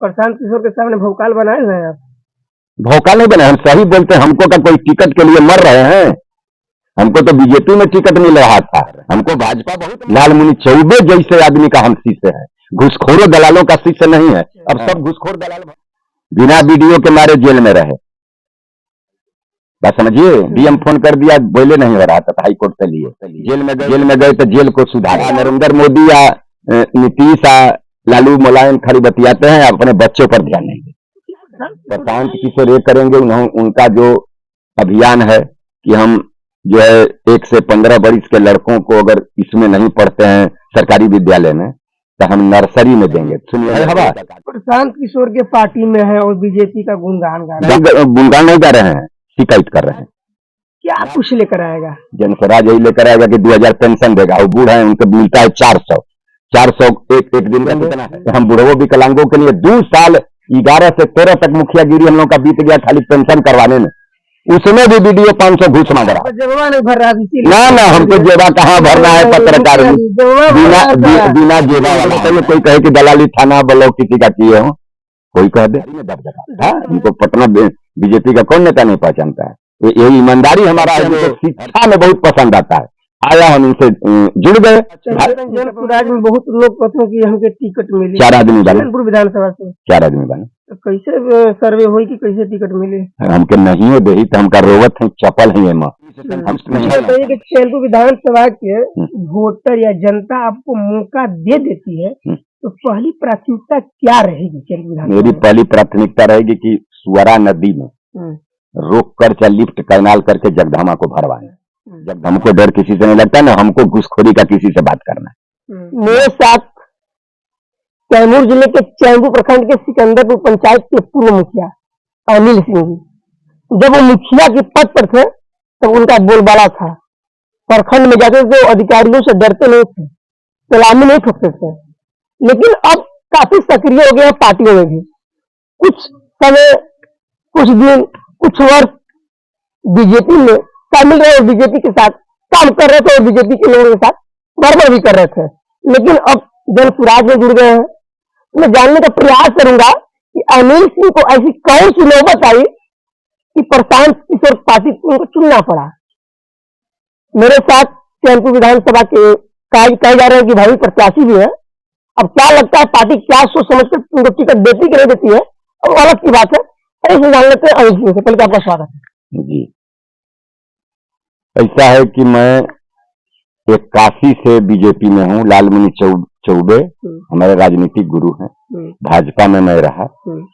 प्रशांत किशोर के सामने भौकाल बनाए हैं आप? भौकाल नहीं बने, हम सही बोलते हैं। हमको का कोई टिकट के लिए मर रहे हैं? हमको तो बीजेपी में टिकट मिल रहा था, हमको भाजपा बहुत। लालमुनि चौबे जैसे आदमी का हम शिष्य है, घुसखोरों दलालों का शिष्य नहीं है। अब सब घुसखोर दलाल बिना वीडियो के मारे जेल में रहे। बात समझिए, डीएम फोन कर दिया, बोले नहीं हो रहा था, हाई कोर्ट से लिए जेल में गए तो जेल को सुधारा। नरेंद्र मोदी या नीतीश या लालू मुलायम खड़ी बतियाते हैं, अपने बच्चों पर ध्यान नहीं देते। प्रशांत किशोर ये करेंगे, उनका जो अभियान है कि हम जो है 1 से 15 वर्ष के लड़कों को अगर इसमें नहीं पढ़ते हैं सरकारी विद्यालय में तो हम नर्सरी में देंगे। सुनिए हवा, प्रशांत किशोर के पार्टी में है और बीजेपी का गुणगान गा रहे हैं। गुणगान नहीं गा रहे हैं, शिकायत कर रहे हैं। क्या कुछ लेकर आएगा? जनस्वराज यही लेकर आएगा कि 2000 पेंशन देगा। वो बूढ़ा है, उनको मिलता है 400 एक दिन का कितना है? हम बुढ़वो विकलांगों के लिए 2 साल 11 से 13 तक मुखियागिरी हम लोग का बीत गया खाली पेंशन करवाने में। उसमें भी वीडियो 500 घूस मांग रहा। जेबा नहीं भर रहा ना हमको जेबा कहाँ भरना है? पत्रकार बिना जेबा वाला तो कोई कहे कि दलाली थाना ब्लॉक किसी का किए हो, कोई कह दे। हमको पटना बीजेपी का कौन नेता नहीं पहचानता है? यही ईमानदारी हमारा है जो शिक्षा में बहुत पसंद आता है। आया, हम इनसे जुड़ गए। राज्य में बहुत लोग कहते हैं कि हमके टिकट मिली। 4 आदमी बने विधानसभा से, 4 आदमी बने। तो कैसे सर्वे हुई कि कैसे टिकट मिले? हमके नहीं हो दे तो हमका रोवत है, चपल है। बताइए कि चैनपुर विधानसभा के वोटर या जनता आपको मौका दे देती है तो पहली प्राथमिकता क्या रहेगी? चैनपुर विधानसभा मेरी पहली प्राथमिकता रहेगी कि सुअरा नदी में रोक कर चाहे लिफ्ट कैनाल करके जगधामा को भरवाएं। जब हमको डर किसी से नहीं लगता ना, हमको घुसखोरी का किसी से बात करना है। मेरे साथ कैमूर जिले के चैनपुर प्रखंड के सिकंदरपुर पंचायत के पूर्व मुखिया अनिल सिंह जी, जब वो मुखिया के पद पर थे तब उनका बोलबाला था। प्रखंड में जाते थे, अधिकारियों से डरते नहीं थे, सलामी नहीं ठोकते थे। लेकिन अब काफी सक्रिय हो गए पार्टियों में भी। कुछ समय, कुछ दिन, कुछ वर्ष बीजेपी में शामिल रहे और बीजेपी के साथ काम कर रहे थे और बीजेपी के लोगों के साथ गड़बड़ भी कर रहे थे। लेकिन अब जनसुराज में जुड़ गए हैं। मैं जानने का प्रयास करूंगा कि अनिल सिंह को ऐसी कौन सी नौबत आई कि प्रशांत किशोर पार्टी को चुनना पड़ा। मेरे साथ चैनपुर विधानसभा के कहे जा रहे हैं कि भाई प्रत्याशी भी है। अब क्या लगता है पार्टी क्या सोच समझ कर उनको टिकट देती कि नहीं देती है, अब अलग की बात है। ऐसे जान लेते हैं अनिल सिंह से। पहले आपका स्वागत है जी। ऐसा है कि मैं 81 से बीजेपी में हूँ। लालमुनि चौबे हमारे राजनीतिक गुरु हैं। भाजपा में मैं रहा।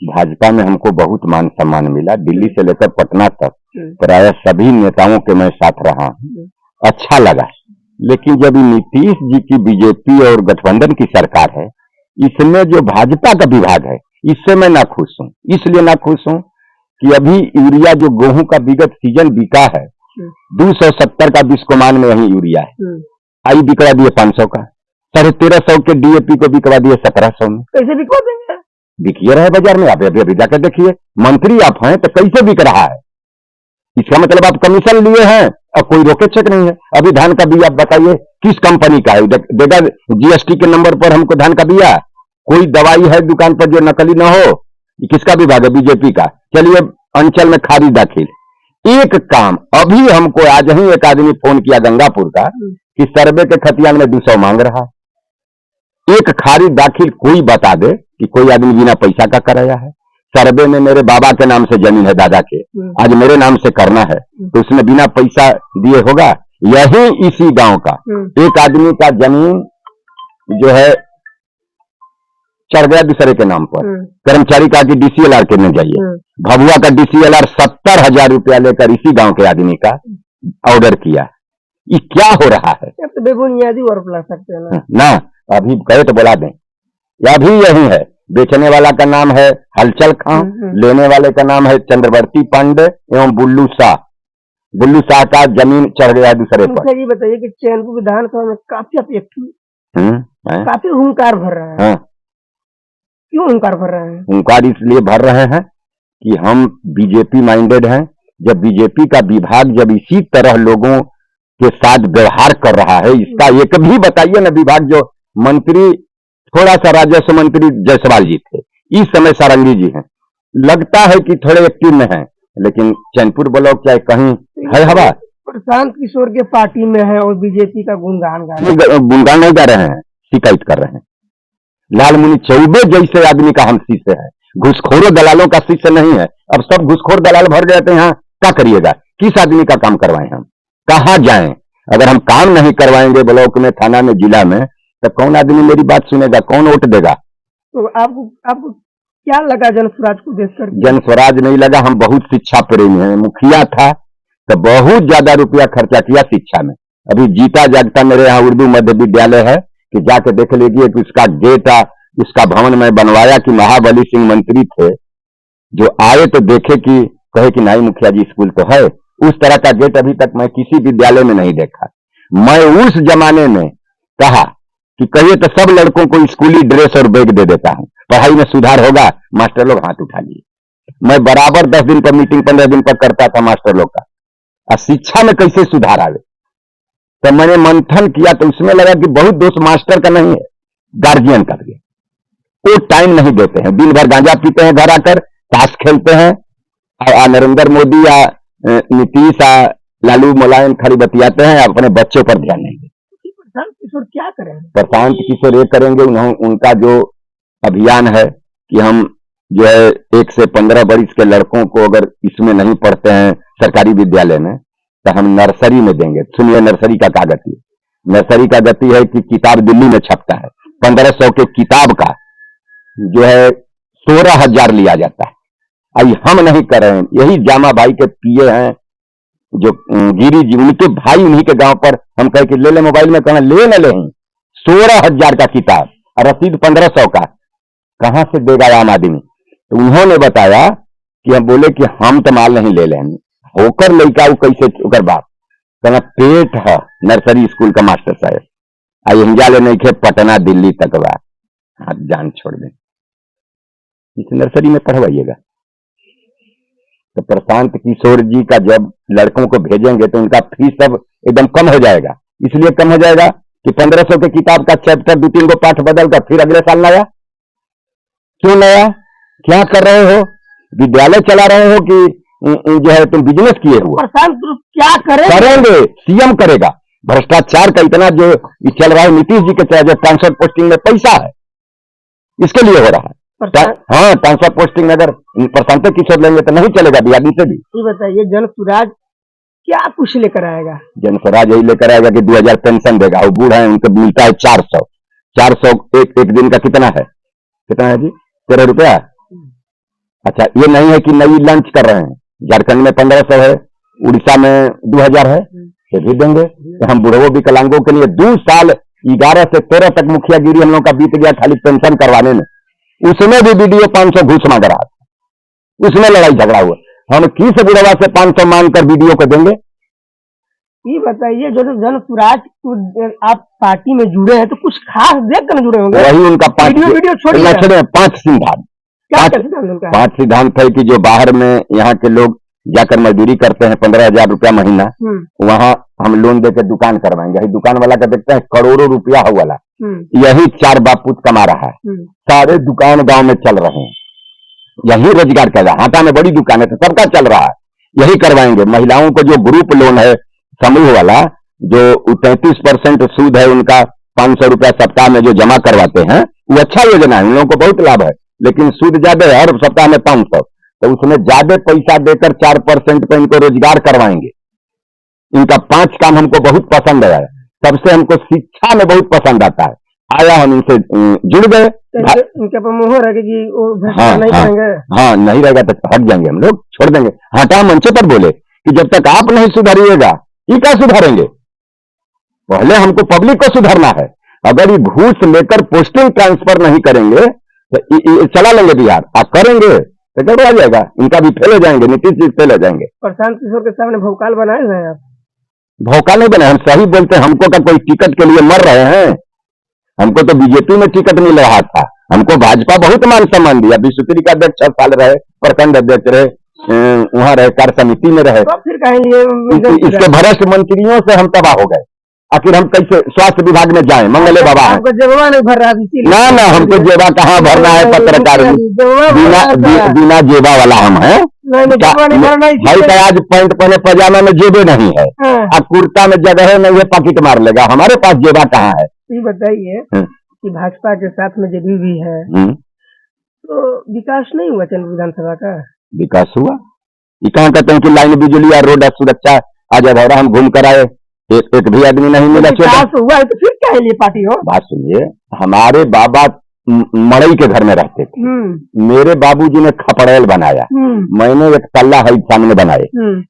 भाजपा में हमको बहुत मान सम्मान मिला। दिल्ली से लेकर पटना तक प्राय सभी नेताओं के मैं साथ रहा हूँ, अच्छा लगा। लेकिन जब नीतीश जी की बीजेपी और गठबंधन की सरकार है, इसमें जो भाजपा का विभाग है, इससे मैं ना खुश हूँ। इसलिए ना खुश हूँ कि अभी यूरिया जो गेहूं का विगत सीजन बिका है 270 का बिस्कोमान में वही यूरिया है, आई बिकवा दिए 500 का। 1350 के डीएपी को बिकवा दिए 1700 में। कैसे बिकवा देंगे? बिकिए रहे बाजार में। आप अभी जाकर देखिए, मंत्री आप हैं तो कैसे बिक रहा है? इसका मतलब आप कमीशन लिए हैं और कोई रोके चेक नहीं है। अभी धान का बिया आप बताइए किस कंपनी का है? देगा जीएसटी के नंबर पर हमको धान का बिया। कोई दवाई है दुकान पर जो नकली ना हो? किसका विभाग है? बीजेपी का। चलिए अंचल में खादी दाखिल, एक काम अभी हमको आज ही एक आदमी फोन किया गंगापुर का कि सर्वे के खतियान में 200 मांग रहा। एक खारिज दाखिल कोई बता दे कि कोई आदमी बिना पैसा का कराया है। सर्वे में मेरे बाबा के नाम से जमीन है, दादा के, आज मेरे नाम से करना है तो उसमें बिना पैसा दिए होगा? यही इसी गांव का एक आदमी का जमीन जो है चढ़ गया दूसरे के नाम पर। कर्मचारी का कि डीसीएलआर करने जाइए। भभुआ का डीसीएलआर 70,000 रुपया लेकर इसी गांव के आदमी का ऑर्डर किया। ये क्या हो रहा है? तो बेबुनियादी और बुला सकते हैं ना, अभी कहे तो बुला दें। या भी यही है, बेचने वाला का नाम है हलचल खां, लेने वाले का नाम है चंद्रवर्ती पांडे एवं बुल्लू शाह। बुल्लू शाह का जमीन चढ़ गया दूसरे पर। ये बताइए कि चैनपुर विधानसभा में काफी अपेक्षित, काफी हुंकार भर रहा है। क्यों हुंकार भर रहे हैं? हुंकार इसलिए भर रहे हैं कि हम बीजेपी माइंडेड हैं। जब बीजेपी का विभाग जब इसी तरह लोगों के साथ व्यवहार कर रहा है, इसका एक भी बताइए ना विभाग जो मंत्री, थोड़ा सा राजस्व मंत्री जायसवाल जी थे, इस समय सारंगी जी हैं। लगता है कि थोड़े एक्टिव में हैं, लेकिन चैनपुर ब्लॉक चाहे कहीं है हवा। प्रशांत किशोर के पार्टी में है और बीजेपी का गुणगान गा रहे हैं। गुणगान नहीं गा रहे हैं, शिकायत कर रहे हैं। लालमुनि चौबे जैसे आदमी का हम शिष्य है, घुसखोरों दलालों का शिष्य नहीं है। अब सब घुसखोर दलाल भर गए थे यहाँ, क्या करिएगा? किस आदमी का काम करवाएं हम? कहाँ जाएं? अगर हम काम नहीं करवाएंगे ब्लॉक में, थाना में, जिला में, तो कौन आदमी मेरी बात सुनेगा? कौन वोट देगा? तो आपको क्या लगा जन स्वराज को देखकर? जन स्वराज नहीं लगा, हम बहुत शिक्षा प्रेमी हैं। मुखिया था तो बहुत ज्यादा रुपया खर्चा किया शिक्षा में। अभी जीता जागता मेरे यहाँ उर्दू मध्य विद्यालय है कि जाके देख लीजिए कि उसका गेट, उसका भवन में बनवाया कि महाबली सिंह मंत्री थे, जो आए तो देखे कि कहे कि नहीं मुखिया जी स्कूल तो है। उस तरह का गेट अभी तक मैं किसी विद्यालय में नहीं देखा। मैं उस जमाने में कहा कि कहिए तो सब लड़कों को स्कूली ड्रेस और बैग दे देता हूं, पढ़ाई में सुधार होगा। मास्टर लोग हाथ उठा लिए। मैं बराबर 10 दिन पर मीटिंग, 15 दिन पर करता था मास्टर लोग का, और शिक्षा में कैसे सुधार आवे। तो मैंने मंथन किया तो उसमें लगा कि बहुत दोष मास्टर का नहीं है, गार्जियन का भी है। वो टाइम नहीं देते हैं, दिन भर गांजा पीते हैं, घर आकर ताश खेलते हैं, और नरेंद्र मोदी या नीतीश या लालू मुलायम खड़ी बतियाते हैं, अपने बच्चों पर ध्यान नहीं देते। प्रशांत किशोर क्या करें? प्रशांत किशोर ये करेंगे, उनका जो अभियान है कि हम जो है 1 से 15 वर्ष के लड़कों को अगर इसमें नहीं पढ़ते हैं सरकारी विद्यालय में, तो हम नर्सरी में देंगे। सुनिए नर्सरी का क्या गति है। नर्सरी का गति है कि किताब दिल्ली में छपता है, 1500 के किताब का जो है 16,000 लिया जाता है। अभी हम नहीं कर रहे हैं। यही जामा भाई के पीए हैं जो गिरी जी, उनके भाई उन्हीं के गांव पर हम कहे कि ले ले मोबाइल में, कहना ले न ले, 16,000 का किताब और रसीद 1500 का, कहां से देगा आम आदमी? तो उन्होंने बताया कि हम बोले कि हम तो माल नहीं ले लेंगे, होकर लड़का वो कैसे उकर बाप कहना पेट है नर्सरी स्कूल का मास्टर साहब, आई हिंजा ले नहीं खे पटना दिल्ली तक बा, हाथ जान छोड़ दे, इस नर्सरी में पढ़वाइएगा। तो प्रशांत किशोर जी का जब लड़कों को भेजेंगे तो उनका फीस सब एकदम कम हो जाएगा। इसलिए कम हो जाएगा कि 1500 के किताब का चैप्टर 2-3 गो पाठ बदल कर फिर अगले साल नया। क्यों नया? क्या कर रहे हो? विद्यालय चला रहे हो कि जो है तुम बिजनेस किए हो? प्रशांत क्या करेंगे? सीएम करेगा। भ्रष्टाचार का इतना जो चल रहा है, नीतीश जी के चाहे ट्रांसफर पोस्टिंग में पैसा है, इसके लिए हो रहा है। हाँ, ट्रांसफर पोस्टिंग अगर प्रशांत किशोर लेंगे तो नहीं चलेगा बिहारी से भी। ये बताइए जन स्वराज क्या कुछ लेकर आएगा? जन स्वराज यही लेकर आएगा कि 2000 पेंशन देगा, और बूढ़ा है उनको मिलता है 400 एक दिन का कितना है जी? 13 रुपया। अच्छा, ये नहीं है कि नई लंच कर रहे हैं, झारखंड में 1500 है, उड़ीसा में 2000 है, ये भी देंगे। तो हम बुढ़वों विकलांगों के लिए 2 साल 11 से 13 तक मुखियागिरी हम लोग का बीत गया खाली पेंशन करवाने में। उसमें भी वीडियो 500 घूस मांग रहा था, उसमें लड़ाई झगड़ा हुआ। हम किस बुढ़वा से 500 मांग कर वीडियो को देंगे? ये बताइए जो जन स्वराज आप पार्टी में जुड़े हैं तो कुछ खास देख कर जुड़े होंगे। वही उनका 5 सिद्धांत, 5 सिद्धांत है कि जो बाहर में यहाँ के लोग जाकर मजदूरी करते हैं 15,000 रुपया महीना, वहां हम लोन देकर दुकान करवाएंगे। यही दुकान वाला का देखते हैं करोड़ों रुपया हो वाला, यही 4 बाप पुत कमा रहा है, सारे दुकान गांव में चल रहे हैं, यही रोजगार कर रहा है। हाटा में बड़ी दुकान है तो सबका चल रहा है, यही करवाएंगे। महिलाओं को जो ग्रुप लोन है समूह वाला, जो 33% सूद है उनका, 500 रुपया सप्ताह में जो जमा करवाते हैं, वो अच्छा योजना है, उन लोगों को बहुत लाभ है, लेकिन सूद ज्यादा है, हर सप्ताह में 500, तो उसमें ज्यादा पैसा देकर 4% पे इनको रोजगार करवाएंगे। इनका 5 काम हमको बहुत पसंद है। सबसे हमको शिक्षा में बहुत पसंद आता है, आया हम इनसे जुड़ गए। इनके पर मोहर है कि वो नहीं करेंगे। हाँ, नहीं रहेगा तो हट जाएंगे, हम लोग छोड़ देंगे। हटा मंच पर बोले कि जब तक आप नहीं सुधारिएगा ये क्या सुधारेंगे? पहले हमको पब्लिक को सुधारना है। अगर ये घूस लेकर पोस्टिंग ट्रांसफर नहीं करेंगे तो चला लेंगे बिहार, आप करेंगे तो गड़बड़ा जाएगा, इनका भी फेल हो जाएंगे, नीतीश जी फेल हो जाएंगे। प्रशांत किशोर के सामने भौकाल बनाए हुए हैं आप? भौकाल नहीं बने, हम सही बोलते हैं। हमको का कोई टिकट के लिए मर रहे हैं? हमको तो बीजेपी में टिकट मिल रहा था, हमको भाजपा बहुत मान सम्मान दिया। विश्वश्री का अध्यक्ष 6 साल रहे, प्रखंड अध्यक्ष रहे, वहां रहे, कार्य समिति में रहे। तो फिर कहेंगे इसके भ्रष्ट मंत्रियों से हम तबाह हो गए। आखिर हम कैसे स्वास्थ्य विभाग में जाएं? मंगले बाबा है, आपको जगवा नहीं भर रहा है, इसीलिए। ना ना हमको जेबा कहाँ भरना है पत्रकार, बिना जेबा वाला हम है। जगवा नहीं भरना है, भाई का आज पैंट पहने पजामा में जेबे नहीं है, अब कुर्ता में जगह नहीं है, पॉकेट मार लेगा, हमारे पास जेबा कहाँ है? ये बताइए कि भाजपा के साथ में जेडी भी है, तो विकास नहीं हुआ चंद्रपुर विधानसभा का? विकास हुआ? ये कहाँ कहते हैं कि लाइन बिजली या रोड सुरक्षा आज अधौरा हम घूम कर आए, एक भी आदमी नहीं मिला। विकास हुआ है तो फिर क्या लिए पार्टी हो? बात सुनिए, हमारे बाबा मड़ई के घर में रहते थे, मेरे बाबूजी ने खपड़ेल बनाया, मैंने एक तल्ला हाई सामने बनाए,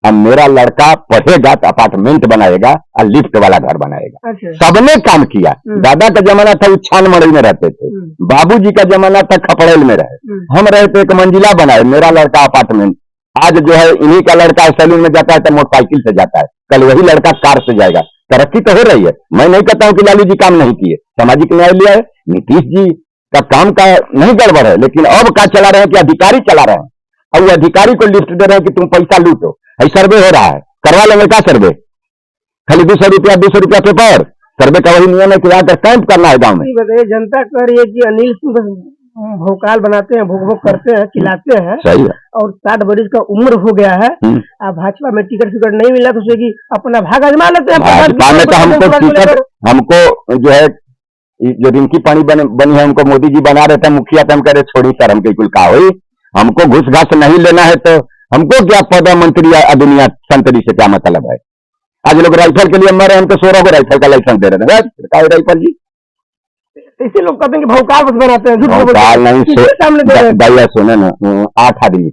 अब मेरा लड़का पढ़ेगा तो अपार्टमेंट बनाएगा और लिफ्ट वाला घर बनाएगा। अच्छा। सबने काम किया। दादा का जमाना था उछान मड़ई में रहते थे, बाबूजी का जमाना था खपड़ेल में रहे, हम रहे थे एक मंजिला बनाए, मेरा लड़का अपार्टमेंट। आज जो है इन्हीं का लड़का सैलून में जाता है तो मोटरसाइकिल से जाता है, कल वही लड़का कार से जाएगा। तरक्की तो हो रही है, मैं नहीं कहता हूँ कि लालू जी काम नहीं किए, सामाजिक न्याय लिया है, नीतीश जी का काम का नहीं गड़बड़ है, लेकिन अब क्या चला रहे हैं कि अधिकारी चला रहे हैं, और वो अधिकारी को लिफ्ट दे रहे हैं कि तुम पैसा लूटो। ऐसा सर्वे हो रहा है, करवा लेंगे क्या सर्वे? खाली 200 रुपया पेपर, सर्वे का वही नियम है कि आकर कैंप करना है गाँव में। बताइए, जनता कह रही है कि अनिल सिंह भोकाल बनाते हैं, भोग भोग करते हैं, चिल्लाते हैं, सही है, और 60 बरिस का उम्र हो गया है, अब भाजपा में टिकट नहीं मिला तो सोचिए अपना भाग आजमा लेते हैं। भाजपा में तो हमको जो है जो रिंकी पानी बनी है, हमको मोदी जी बना रहे थे मुखिया, तो हम कह रहे छोड़ी सर, हमको कुल का हुई, हमको घुस घास नहीं लेना है, तो हमको क्या पौधा मंत्री या दुनिया संतरी से क्या मतलब है? आज लोग राइफल के लिए मरे, हम तो 16 को राइफल का लाइसेंस दे रहे थे, राइफल जी इसी लोग कहते हैं कि भौकाल बस बनाते हैं, भौकाल नहीं, भैया सुने ना, 8 आदमी,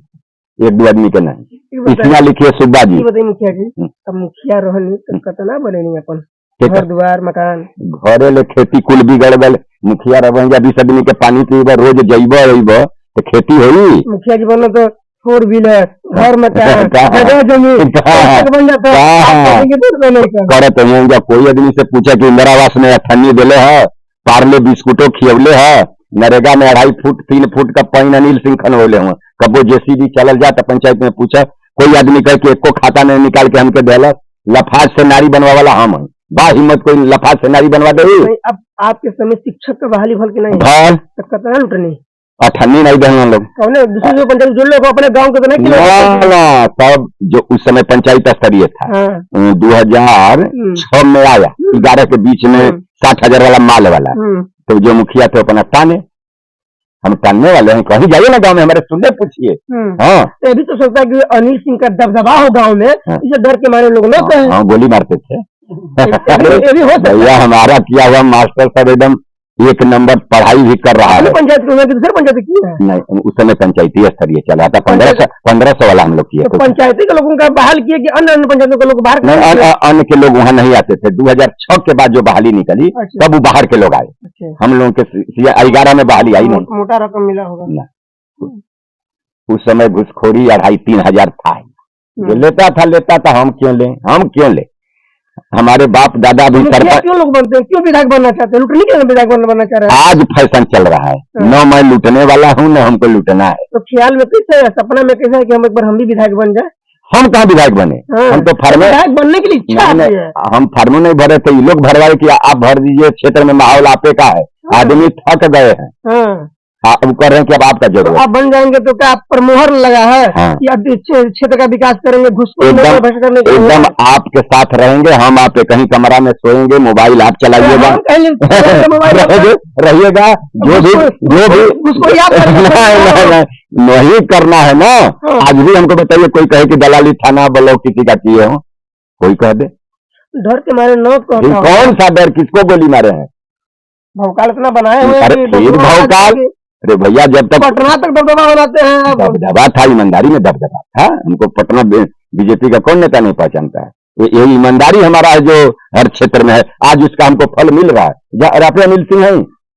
1-2 आदमी के नहीं, इसमें लिखिए सुब्बा जी। बताइए मुखिया जी, अब मुखिया रहनी तो कितना बने नहीं अपन घर द्वार मकान, घरे ले खेती कुल बिगड़ गल, मुखिया रह 20 आदमी के पानी पीब, रोज जइब तो खेती होई। मुखिया जी बोलो तो 4 व्हीलर, घर मकान, जगह जमीन बन जाता है, करत है। कोई आदमी से पूछा कि इंदिरा आवास में अठन्नी दिले है, पार्ले बिस्कुटो खियवले है, नरेगा में 2.5 फुट 3 फुट का पानी अनिल सिंह खनवले हुए, कबो जेसीबी चलल जाता पंचायत में पूछा, कोई आदमी कह के एको खाता नहीं निकाल के हमके देला, लफाज से नारी बनवा वाला हम है, बा हिम्मत कोई लफाज से नारी बनवा दे। अब आपके समय शिक्षक का बहाली भल के नहीं तो कितना लुटनी अठन्नी नहीं देंगे हम लोग, दूसरे पंचायत जो लोग अपने गाँव के तो तब जो उस समय पंचायत स्तरीय था, 2006 में आया, 11 के बीच में 60,000 वाला माल वाला, तो जो मुखिया थे अपना ताने, हम तानने वाले हैं, कहीं जाइए ना गांव में हमारे सुनने पूछिए। हाँ, ये भी तो सोचता है कि अनिल सिंह का दबदबा हो गांव में, इसे डर के मारे लोग ना कहें। हाँ, गोली मारते थे भैया, हमारा किया हुआ मास्टर साहब एकदम 1 नंबर पढ़ाई भी कर रहा है। पंचायत दूसरे पंचायत की है नहीं, उस समय पंचायती स्तरीय चला था, 1500 वाला हम लोग किए। तो पंचायती के लोगों का बहाल किए कि अन्य पंचायतों के लोग बाहर? नहीं, अन्य के लोग वहाँ नहीं आते थे। 2006 के बाद जो बहाली निकली तब वो बाहर के लोग आए, हम लोगों के 11 में बहाली आई नहीं। मोटा रकम मिला होगा उस समय, घुसखोरी 2,500-3 हजार था, जो लेता था, हम क्यों ले? हमारे बाप दादा भी सरपंच। क्यों लोग बनते हैं, क्यों विधायक बनना चाहते हैं? लूटने के विधायक बनना चाह रहे हैं। आज फैशन चल रहा है, न मैं लूटने वाला हूँ, न हमको लूटना है। तो ख्याल में कैसे है, सपना में कैसे है कि हम एक बार हम भी विधायक बन जाए? हम कहाँ विधायक बने? हम तो फार्मे विधायक बनने के लिए इच्छा है, हम फार्मो नहीं भरे थे, ये लोग भरवाए कि आप भर दीजिए, क्षेत्र में माहौल आपे का है, आदमी थक गए हैं, अब कर रहे हैं कि अब आपका जरूरत। आप बन जाएंगे तो क्या आप पर मोहर लगा है कि अब क्षेत्र का विकास करेंगे, घुसखोरी एकदम आपके साथ रहेंगे, हम आपके कहीं कमरा में सोएंगे, मोबाइल आप चलाइएगा, रहिएगा, जो भी नहीं करना है ना। आज भी हमको बताइए, कोई कहे कि दलाली थाना ब्लॉक किसी का किए हो, कोई कह दे, डर के मारे न कौन सा डर, किसको गोली मारे हैं? भौकाल इतना बनाए हुए, अरे फिर भौकाल, अरे भैया जब तक पटना तक दबदबा बनाते हैं, दबदबा था, ईमानदारी में दबदबा था। हमको पटना बीजेपी का कौन नेता नहीं पहचानता है? ये ईमानदारी हमारा है जो हर क्षेत्र में है, आज उसका हमको फल मिल रहा है। अरे अनिल सिंह है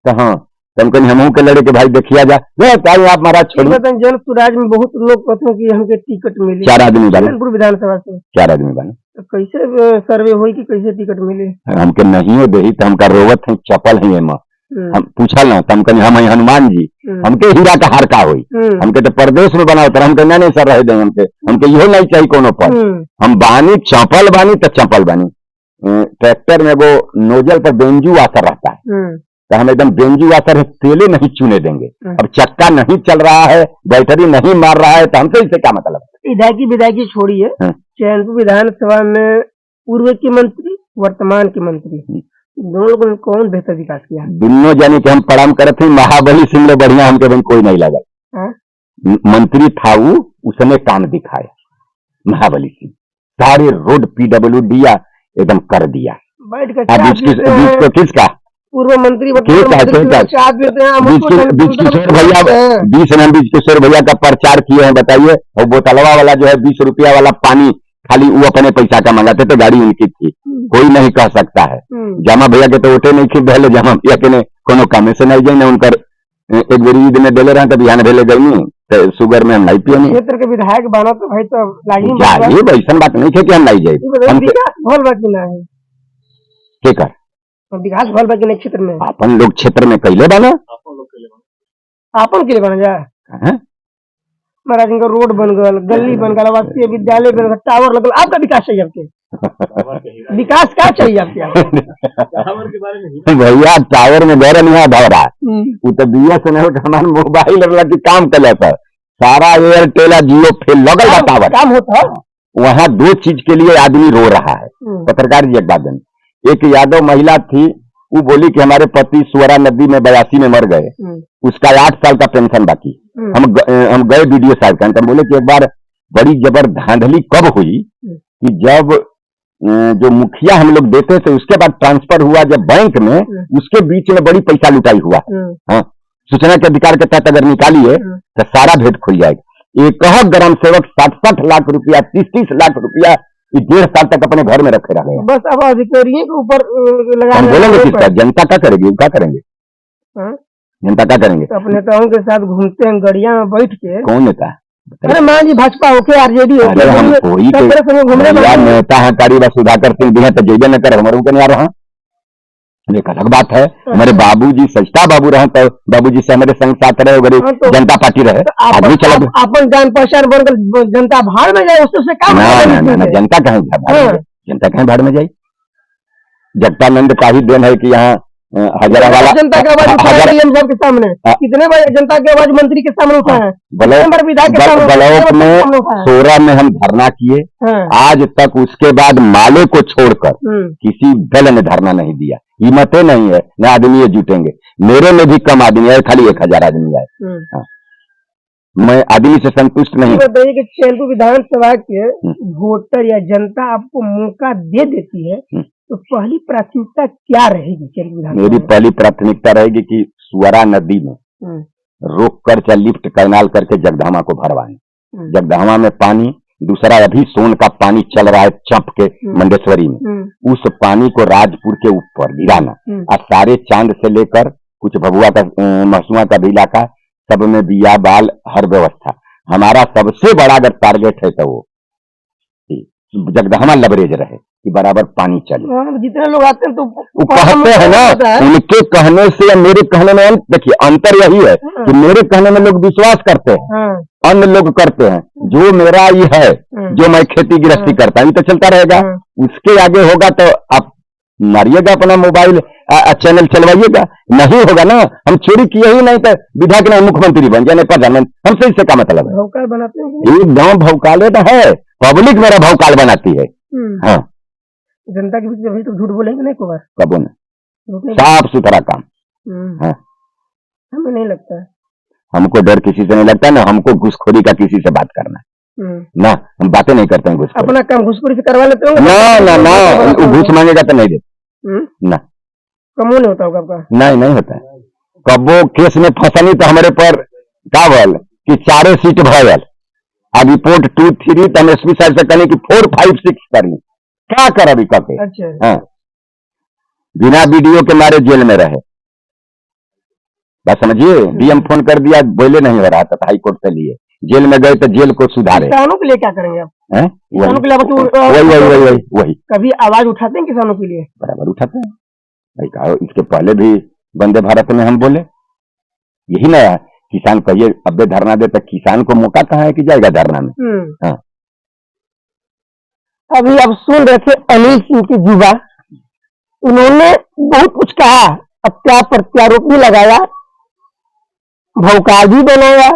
कहाँ, कम कहीं हम के लड़े के भाई देखिया जा, आप महाराज छोड़िए। जन स्वराज में बहुत लोग कहते हैं कि हमके टिकट मिली, 4 आदमी बने विधानसभा से, 4 आदमी बने, तो कैसे सर्वे हुई कि कैसे टिकट मिले? हमके नहीं हो दे तो हमका रोवत है, चपल है एमा, हम पूछल ना तम कहीं हम हनुमान जी, हमके हीरा का हार का हुई, हमके तो प्रदेश में बनाओ तर हमके नहीं सर रह दे, हमके इहो नहीं चाहिए कोनो पर, हम बानी चपल बानी तो चपल बानी, ट्रैक्टर में वो नोजल पर बेंजू आकर रहता है, तो हम एकदम बेंजू आकर तेले नहीं चूने देंगे। अब चक्का नहीं चल रहा है, बैटरी नहीं मार रहा है, तो हमसे इससे क्या मतलब? विधायकी छोड़िए, चैनपुर विधानसभा में पूर्व के मंत्री वर्तमान के मंत्री दोनों लोगों ने कौन बेहतर विकास किया? दोनों जाने के हम प्रणाम करते हैं। महाबली सिंह ने बढ़िया, हमके बहन कोई नहीं लगा। मंत्री था वो, उसने काम दिखाया। महाबली सिंह सारे रोड PWD एकदम कर दिया। किसका पूर्व मंत्री किशोर भैया का प्रचार किए हैं, बताइए। और बोतलवा वाला जो है 20 रुपया वाला पानी, खाली वो अपने पैसा का मंगाते, तो गाड़ी उनकी थी, कोई नहीं कह सकता है। जामा भैया के तो वोटे नहीं खींच रहे, जामा भैया के ने कोनो काम से नहीं जाए, उनकर एक बेरी ईद में डेले रहे, तब यहाँ ढेले गई तो शुगर में हम नहीं पिए। क्षेत्र के विधायक बना तो भाई तो ऐसा बात नहीं है कि हम नहीं जाए। विकास भल बाकी क्षेत्र में अपन लोग क्षेत्र में कैले बना, आपन के लिए बना जाए। महाराज का रोड बन गल, गली बन गल, आवासीय विद्यालय बन गल, टावर लगल। आपका विकास चाहिए? आपके विकास क्या चाहिए आपके? भैया टावर में गहरा नहीं भरा, वो तो BSNL का हमारे मोबाइल लगी काम कर लेता, सारा एयरटेल जियो फेल लगल बा टावर काम होता है। वहाँ 2 चीज के लिए आदमी रो रहा है। पत्रकार जी एक बात जानी, एक यादव महिला थी, वो बोली कि हमारे पति सुवरा नदी में 82 में मर गए, उसका 8 साल का पेंशन बाकी। हम गए BDO साहब का, हम बोले कि एक बार बड़ी जबर धांधली कब हुई कि जब जो मुखिया हम लोग देते थे, उसके बाद ट्रांसफर हुआ जब बैंक में, उसके बीच में बड़ी पैसा लुटाई हुआ। हाँ, सूचना के अधिकार के तहत अगर निकालिए तो सारा भेद खुल जाएगा। एक ग्राम सेवक 60 लाख रुपया, 30 लाख रुपया 1.5 साल तक अपने घर में रखे रहे। बस अब अधिकारियों के ऊपर हम बोलेंगे किसका? जनता क्या करेगी? क्या करेंगे? जनता क्या करेंगे? तो अपने नेताओं के साथ घूमते हैं गड़िया में बैठ के। कौन नेता? अरे मान जी भाजपा होके RJD होके नेता है कारी बस सुधाकर सिंह दिया तो जेबे न कर हमारे ऊपर नहीं आ रहा। एक अलग बात है, हमारे बाबूजी सजता बाबू रहे तो बाबूजी से हमारे संग साथ रहे, बड़ी जनता पार्टी रहे, आदमी चला अपन जान पहचान बनकर जनता भाड़ में जाए, उससे काम जनता कहीं जनता कहीं भाड़ में जाए। जगतानंद का ही देन है कि यहाँ हजारावाला जनता की आवाज उठाया के सामने, कितने बार जनता की आवाज मंत्री के सामने उठाया है। ब्लॉक में 16 में हम धरना किए, आज तक उसके बाद माले को छोड़कर किसी दल ने धरना नहीं दिया। हिम्मतें नहीं है, न आदमी जुटेंगे। मेरे में भी कम आदमी आए, खाली 1000 आदमी आए। मैं आदमी से संतुष्ट नहीं। बताइए कि चैनपुर विधानसभा के वोटर या जनता आपको मौका दे देती है तो पहली प्राथमिकता क्या रहेगी? मेरी पहली प्राथमिकता रहेगी कि सुवरा नदी में रोक कर चाहे लिफ्ट कैनाल करके जगधामा को भरवाएं। जगधामा में पानी, दूसरा अभी सोन का पानी चल रहा है चंप के मंडेश्वरी में, उस पानी को राजपुर के ऊपर गिराना और सारे चांद से लेकर कुछ भभुआ का महसुआ का भी इलाका सब में बिया बाल हर व्यवस्था। हमारा सबसे बड़ा अगर टारगेट है तो वो जगदहमा लबरेज रहे कि बराबर पानी चले। जितने लोग आते हैं तो वो कहते हैं ना, उनके कहने से या मेरे कहने में देखिए अंतर यही है कि मेरे कहने में लोग विश्वास करते हैं, अन्य लोग करते हैं। जो मेरा ये है, जो मैं खेती गृहस्थी करता हूँ, ये तो चलता रहेगा। उसके आगे होगा तो आप मारिएगा अपना मोबाइल चैनल चलवाइएगा, नहीं होगा ना। हम चोरी किए ही नहीं तो विधायक नहीं, मुख्यमंत्री बन जाए, प्रधानमंत्री, हमसे इससे क्या मतलब है? भौकाल बनाते हैं एक गाँव भौकाले तो है, पब्लिक मेरा भौकाल बनाती है। हाँ, जनता के बीच में तो झूठ बोलेंगे नहीं, को कबो नहीं, साफ सुथरा काम। हाँ, हमें नहीं लगता है, हमको डर किसी से नहीं लगता ना, हमको घुसखोरी का किसी से बात करना ना, हम बातें नहीं करते हैं घुसखोरी। अपना काम घुसखोरी से करवा लेते हो ना ना ना, घूस मांगेगा तो नहीं देते ना। कमो नहीं होता होगा आपका? नहीं होता है। कबो केस में फंसनी तो हमारे पर क्या बोल कि 4 सीट भरल, अब रिपोर्ट 2, 3 तो हम SP साहब से कहने की 4, 5, 6 करनी, क्या कर अभी कके। अच्छा। हाँ, बिना वीडियो के मारे जेल में रहे। बस समझिए, DM फोन कर दिया, बोले नहीं हो रहा था, हाई कोर्ट से लिए जेल में गए तो जेल को सुधारे। किसानों के लिए क्या करेंगे आप? किसानों के लिए वही कभी आवाज उठाते हैं किसानों के लिए? बराबर उठाते हैं भाई। कहा इसके पहले भी वंदे भारत में हम बोले यही ना, किसान कहिए अब धरना दे तो किसान को मौका कहाँ है कि जाएगा धरना में। हाँ, अभी आप सुन रहे थे अनिल सिंह की जुबा उन्होंने बहुत कुछ कहा, प्रत्यारोप भी लगाया, भौकाल भी बनाया,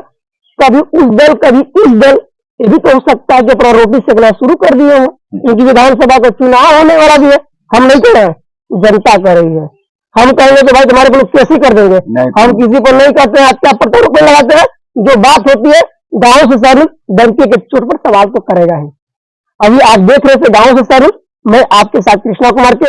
कभी उस दल कभी इस दल। ये भी तो हो सकता है कि प्रत्यारोप सेकना शुरू कर दिए हो, क्योंकि विधानसभा का चुनाव होने वाला भी है। हम नहीं कह रहे हैं, जनता कर रही है। हम कहेंगे तो भाई तुम्हारे को लोग केस ही कर देंगे। हम किसी पर नहीं कहते हैं, हत्या प्रत्यारोप लगाते हैं। जो बात होती है गांव से शहर, डंके के चोट पर सवाल तो करेगा ही। अभी आप देख रहे थे गांव से शहर, मैं आपके साथ कृष्णा कुमार के